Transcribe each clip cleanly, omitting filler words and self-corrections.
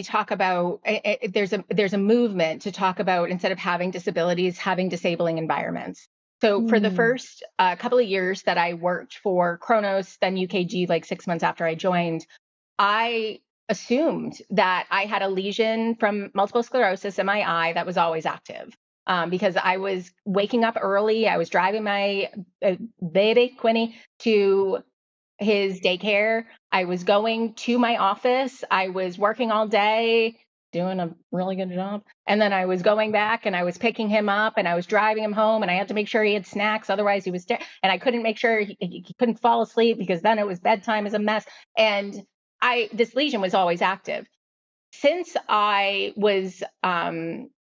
talk about there's a movement to talk about, instead of having disabilities, having disabling environments. So for the Mm. first couple of years that I worked for Kronos, then UKG, like 6 months after I joined, I assumed that I had a lesion from multiple sclerosis in my eye that was always active. Because I was waking up early. I was driving my baby Quinny to his daycare. I was going to my office. I was working all day, doing a really good job. And then I was going back and I was picking him up and I was driving him home, and I had to make sure he had snacks. Otherwise he was dead. And I couldn't make sure he couldn't fall asleep, because then it was bedtime is a mess. And this lesion was always active. Since I was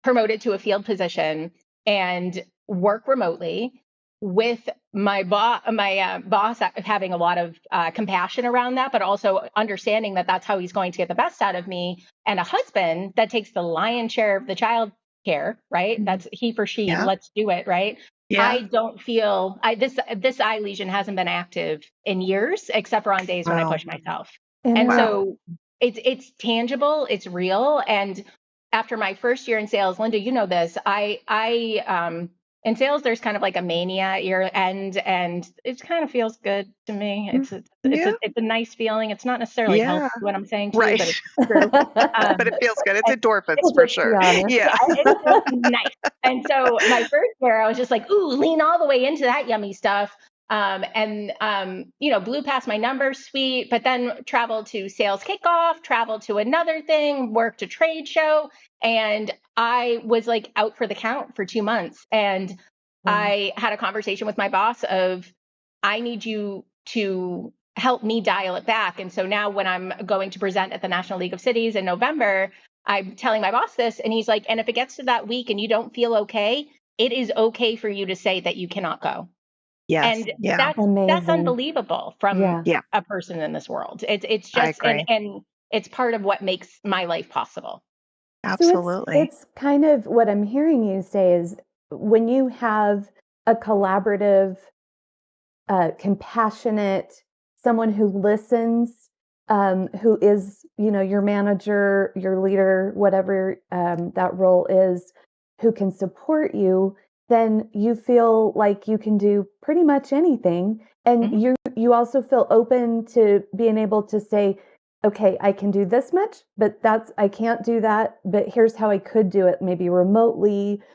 promoted to a field position and work remotely, with my boss having a lot of compassion around that, but also understanding that that's how he's going to get the best out of me, and a husband that takes the lion's share of the child care, right? That's he for she. Yeah. Let's do it, right? Yeah. I don't feel this eye lesion hasn't been active in years, except for on days when I Wow. push myself. And And so it's tangible, it's real. And after my first year in sales, Linda, you know this, I in sales, there's kind of like a mania year end, and it kind of feels good to me. Yeah. It's a nice feeling. It's not necessarily Yeah. healthy, what I'm saying to you, Right. but it's true. But it feels good. It's And endorphins for let's be sure. honest. Yeah. yeah, it feels nice. And so my first year, I was just like, ooh, lean all the way into that yummy stuff. Blew past my numbers, sweet, but then traveled to sales kickoff, traveled to another thing, worked a trade show, and I was like out for the count for 2 months. And I had a conversation with my boss of, I need you to help me dial it back. And so now when I'm going to present at the National League of Cities in November, I'm telling my boss this, and he's like, and if it gets to that week and you don't feel okay, it is okay for you to say that you cannot go. Yes. And Yeah. that's Amazing. unbelievable from Yeah. Yeah. a person in this world. It's I just, agree. and it's part of what makes my life possible. So Absolutely. it's kind of what I'm hearing you say is, when you have a collaborative, compassionate, someone who listens, who is, your manager, your leader, whatever that role is, who can support you, then you feel like you can do pretty much anything. And Mhm. you also feel open to being able to say, okay, I can do this much, but I can't do that, but here's how I could do it, maybe remotely,